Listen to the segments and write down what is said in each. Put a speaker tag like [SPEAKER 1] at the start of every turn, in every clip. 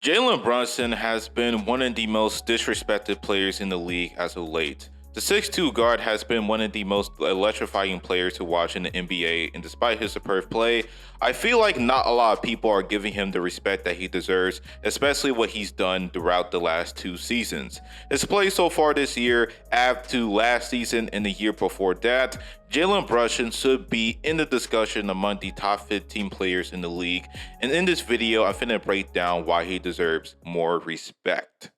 [SPEAKER 1] Jalen Brunson has been one of the most disrespected players in the league as of late. The 6'2 guard has been one of the most electrifying players to watch in the NBA, and despite his superb play, I feel like not a lot of people are giving him the respect that he deserves, especially what he's done throughout the last 2 seasons. His play so far this year, add to last season and the year before that, Jalen Brunson should be in the discussion among the top 15 players in the league, and in this video, I'm finna break down why he deserves more respect.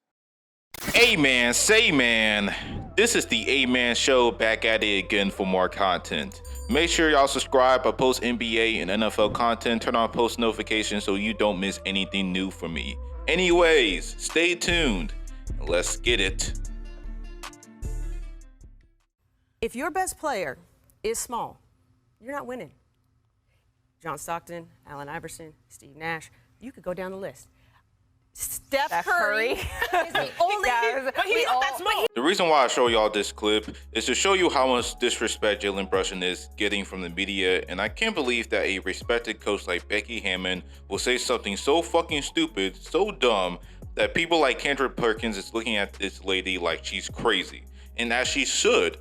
[SPEAKER 1] Hey man, say man, this is the A-Man Show back at it again for more content. Make sure y'all subscribe. I post NBA and NFL content. Turn on post notifications so you don't miss anything new from me. Anyways, stay tuned. Let's get it.
[SPEAKER 2] If your best player is small, you're not winning. John Stockton, Allen Iverson, Steve Nash, you could go down the list. Steph Curry is the only but he's not that small.
[SPEAKER 1] The reason why I show y'all this clip is to show you how much disrespect Jalen Brunson is getting from the media, and I can't believe that a respected coach like Becky Hammon will say something so fucking stupid, so dumb, that people like Kendrick Perkins is looking at this lady like she's crazy. And as she should.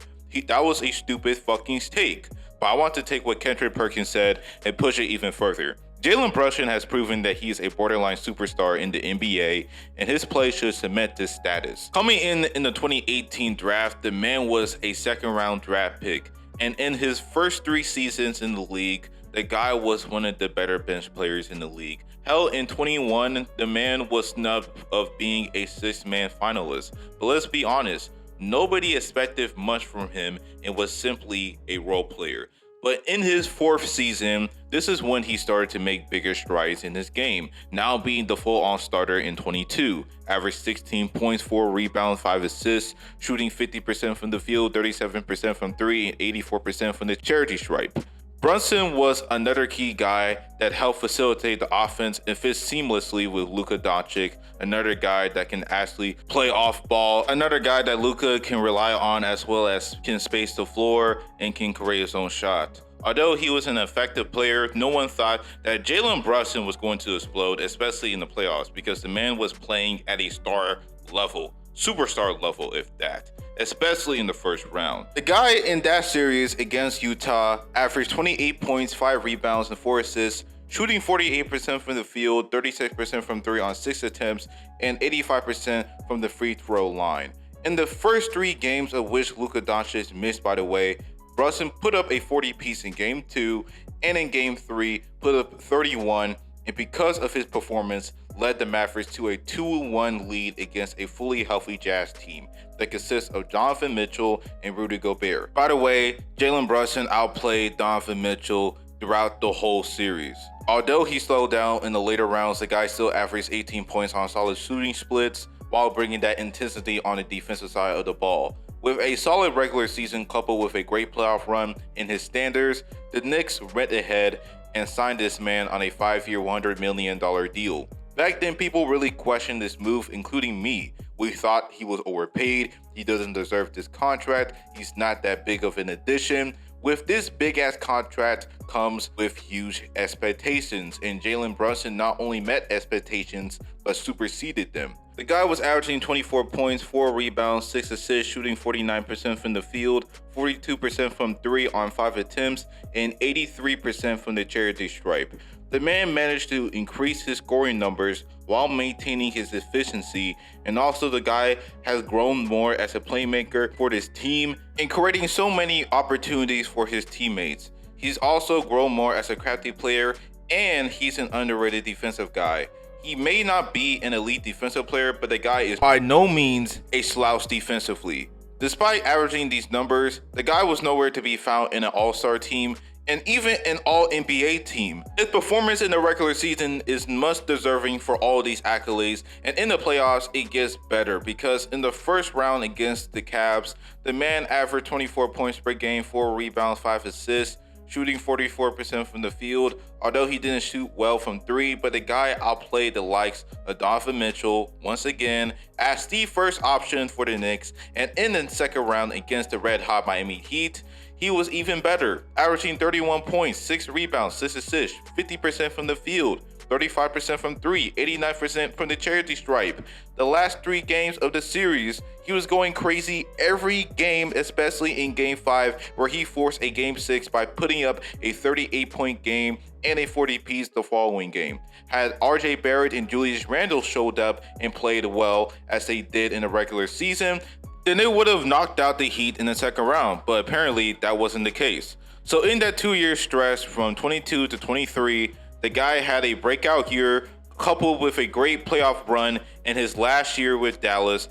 [SPEAKER 1] That was a stupid fucking take. But I want to take what Kendrick Perkins said and push it even further. Jalen Brunson has proven that he is a borderline superstar in the NBA, and his play should cement this status. Coming in the 2018 draft, the man was a second-round draft pick, and in his first 3 seasons in the league, the guy was one of the better bench players in the league. Hell, in 21, the man was snubbed of being a 6-man finalist. But let's be honest, nobody expected much from him and was simply a role player. But in his 4th season, this is when he started to make bigger strides in his game, now being the full-on starter in 22. Averaged 16 points, 4 rebounds, 5 assists, shooting 50% from the field, 37% from 3, and 84% from the charity stripe. Brunson was another key guy that helped facilitate the offense and fit seamlessly with Luka Doncic, another guy that can actually play off ball, another guy that Luka can rely on as well as can space the floor and can create his own shot. Although he was an effective player, no one thought that Jalen Brunson was going to explode, especially in the playoffs, because the man was playing at a star level, superstar level if that, especially in the first round. The guy in that series against Utah averaged 28 points, 5 rebounds, and 4 assists, shooting 48% from the field, 36% from 3 on 6 attempts, and 85% from the free throw line. In the first 3 games of which Luka Doncic missed, by the way, Brunson put up a 40-piece in Game 2, and in Game 3 put up 31, and because of his performance, led the Mavericks to a 2-1 lead against a fully healthy Jazz team that consists of Donovan Mitchell and Rudy Gobert. By the way, Jalen Brunson outplayed Donovan Mitchell throughout the whole series. Although he slowed down in the later rounds, the guy still averaged 18 points on solid shooting splits while bringing that intensity on the defensive side of the ball. With a solid regular season coupled with a great playoff run in his standards, the Knicks went ahead and signed this man on a 5-year, $100 million deal. Back then, people really questioned this move, including me. We thought he was overpaid, he doesn't deserve this contract, he's not that big of an addition. With this big-ass contract comes with huge expectations, and Jalen Brunson not only met expectations, but superseded them. The guy was averaging 24 points, 4 rebounds, 6 assists, shooting 49% from the field, 42% from 3 on 5 attempts, and 83% from the charity stripe. The man managed to increase his scoring numbers while maintaining his efficiency, and also the guy has grown more as a playmaker for this team and creating so many opportunities for his teammates. He's also grown more as a crafty player, and he's an underrated defensive guy. He may not be an elite defensive player, but the guy is by no means a slouch defensively. Despite averaging these numbers, the guy was nowhere to be found in an all-star team and even an all-NBA team. His performance in the regular season is much deserving for all these accolades, and in the playoffs it gets better because in the first round against the Cavs, the man averaged 24 points per game, 4 rebounds, 5 assists, shooting 44% from the field. Although he didn't shoot well from 3, but the guy outplayed the likes of Donovan Mitchell once again as the first option for the Knicks, and in the second round against the red-hot Miami Heat, he was even better, averaging 31 points, 6 rebounds, 6 assists, 50% from the field, 35% from 3, 89% from the charity stripe. The last 3 games of the series, he was going crazy every game, especially in Game 5, where he forced a Game 6 by putting up a 38-point game and a 40-piece the following game. Had RJ Barrett and Julius Randle showed up and played well as they did in the regular season, then they would have knocked out the Heat in the second round, but apparently that wasn't the case. So in that 2-year stretch from 22 to 23, the guy had a breakout year coupled with a great playoff run in his last year with Dallas,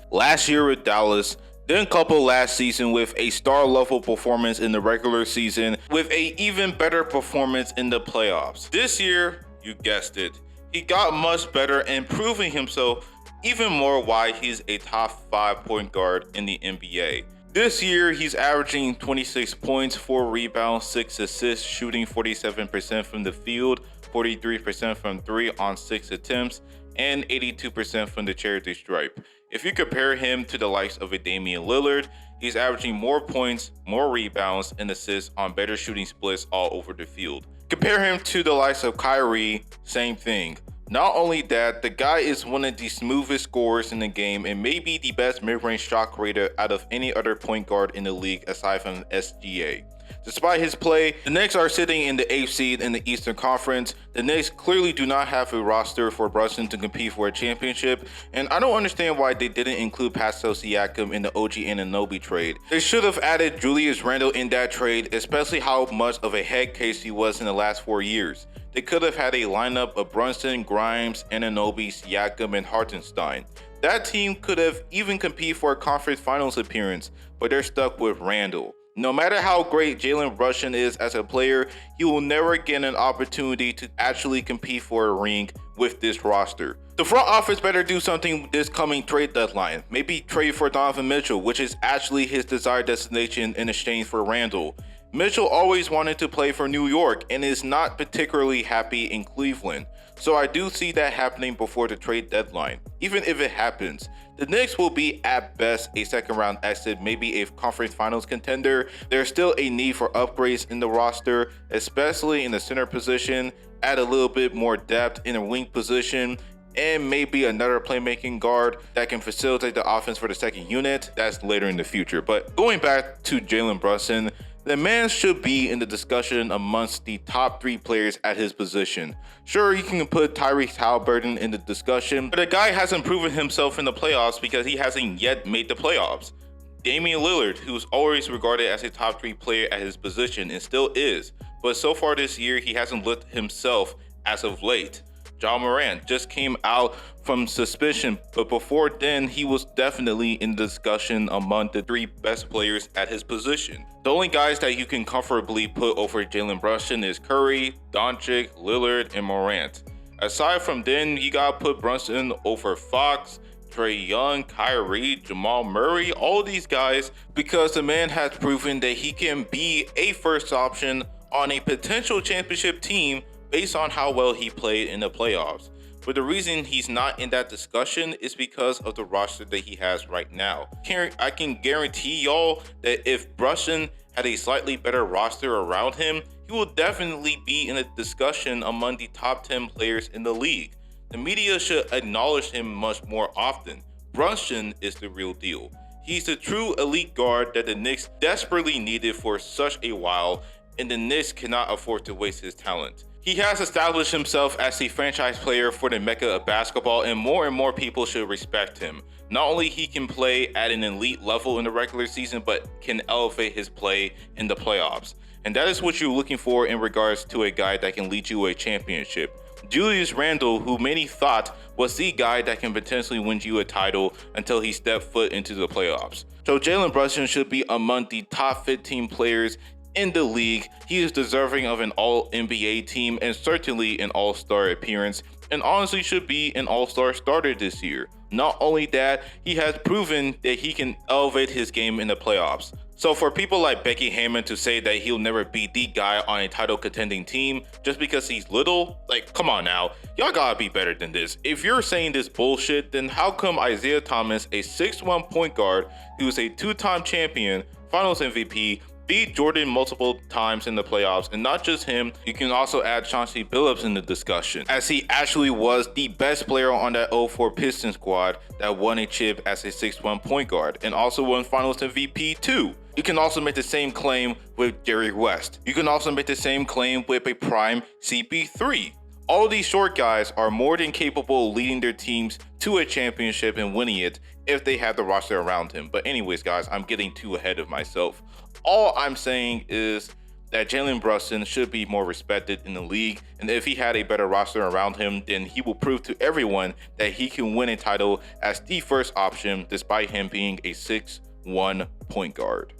[SPEAKER 1] then coupled last season with a star level performance in the regular season with a even better performance in the playoffs. This year, you guessed it, he got much better and proving himself even more why he's a top 5 point guard in the NBA. This year, he's averaging 26 points, 4 rebounds, 6 assists, shooting 47% from the field, 43% from 3 on 6 attempts, and 82% from the charity stripe. If you compare him to the likes of a Damian Lillard, he's averaging more points, more rebounds, and assists on better shooting splits all over the field. Compare him to the likes of Kyrie, same thing. Not only that, the guy is one of the smoothest scorers in the game and maybe the best mid-range shot creator out of any other point guard in the league aside from SGA. Despite his play, the Knicks are sitting in the 8th seed in the Eastern Conference. The Knicks clearly do not have a roster for Brunson to compete for a championship, and I don't understand why they didn't include Pascal Siakam in the OG Anunoby trade. They should have added Julius Randle in that trade, especially how much of a head case he was in the last 4 years. They could have had a lineup of Brunson, Grimes, Anunoby, Siakam, and Hartenstein. That team could have even competed for a conference finals appearance, but they're stuck with Randle. No matter how great Jalen Brunson is as a player, he will never get an opportunity to actually compete for a ring with this roster. The front office better do something this coming trade deadline. Maybe trade for Donovan Mitchell, which is actually his desired destination in exchange for Randle. Mitchell always wanted to play for New York and is not particularly happy in Cleveland. So I do see that happening before the trade deadline. Even if it happens, the Knicks will be at best a second round exit, maybe a conference finals contender. There's still a need for upgrades in the roster, especially in the center position, add a little bit more depth in the wing position, and maybe another playmaking guard that can facilitate the offense for the second unit. That's later in the future. But going back to Jalen Brunson, the man should be in the discussion amongst the top 3 players at his position. Sure, you can put Tyrese Halliburton in the discussion, but the guy hasn't proven himself in the playoffs because he hasn't yet made the playoffs. Damian Lillard, who's always regarded as a top 3 player at his position and still is, but so far this year he hasn't looked himself as of late. Ja Morant just came out from suspension, but before then, he was definitely in discussion among the 3 best players at his position. The only guys that you can comfortably put over Jalen Brunson is Curry, Doncic, Lillard, and Morant. Aside from then, you gotta put Brunson over Fox, Trae Young, Kyrie, Jamal Murray, all these guys, because the man has proven that he can be a first option on a potential championship team based on how well he played in the playoffs. But the reason he's not in that discussion is because of the roster that he has right now. I can guarantee y'all that if Brunson had a slightly better roster around him, he will definitely be in a discussion among the top 10 players in the league. The media should acknowledge him much more often. Brunson is the real deal. He's the true elite guard that the Knicks desperately needed for such a while, and the Knicks cannot afford to waste his talent. He has established himself as a franchise player for the mecca of basketball, and more people should respect him. Not only he can play at an elite level in the regular season, but can elevate his play in the playoffs. And that is what you're looking for in regards to a guy that can lead you a championship. Julius Randle, who many thought was the guy that can potentially win you a title until he stepped foot into the playoffs. So Jalen Brunson should be among the top 15 players in the league. He is deserving of an all-NBA team and certainly an all-star appearance, and honestly should be an all-star starter this year. Not only that, he has proven that he can elevate his game in the playoffs. So for people like Becky Hammon to say that he'll never be the guy on a title contending team just because he's little, like, come on now, y'all gotta be better than this. If you're saying this bullshit, then how come Isaiah Thomas, a 6'1" point guard who's a 2-time champion, finals MVP, beat Jordan multiple times in the playoffs, and not just him, you can also add Chauncey Billups in the discussion, as he actually was the best player on that 04 Pistons squad that won a chip as a 6'1" point guard, and also won Finals MVP too. You can also make the same claim with Jerry West. You can also make the same claim with a prime CP3. All of these short guys are more than capable of leading their teams to a championship and winning it if they have the roster around him. But anyways, guys, I'm getting too ahead of myself. All I'm saying is that Jalen Brunson should be more respected in the league, and if he had a better roster around him, then he will prove to everyone that he can win a title as the first option despite him being a 6'1" point guard.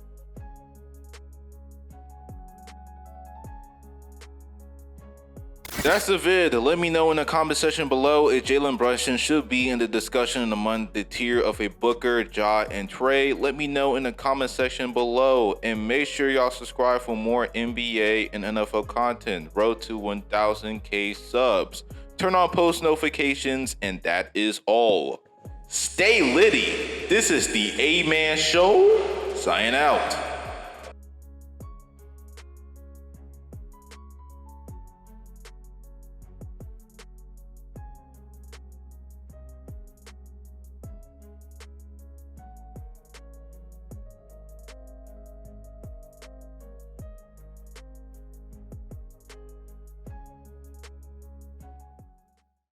[SPEAKER 1] That's the vid. Let me know in the comment section below if Jalen Brunson should be in the discussion among the tier of a Booker, Ja, and Trey. Let me know in the comment section below, and make sure y'all subscribe for more NBA and NFL content. Road to 1000K subs. Turn on post notifications, and that is all. Stay litty. This is the A-Man Show. Sign out.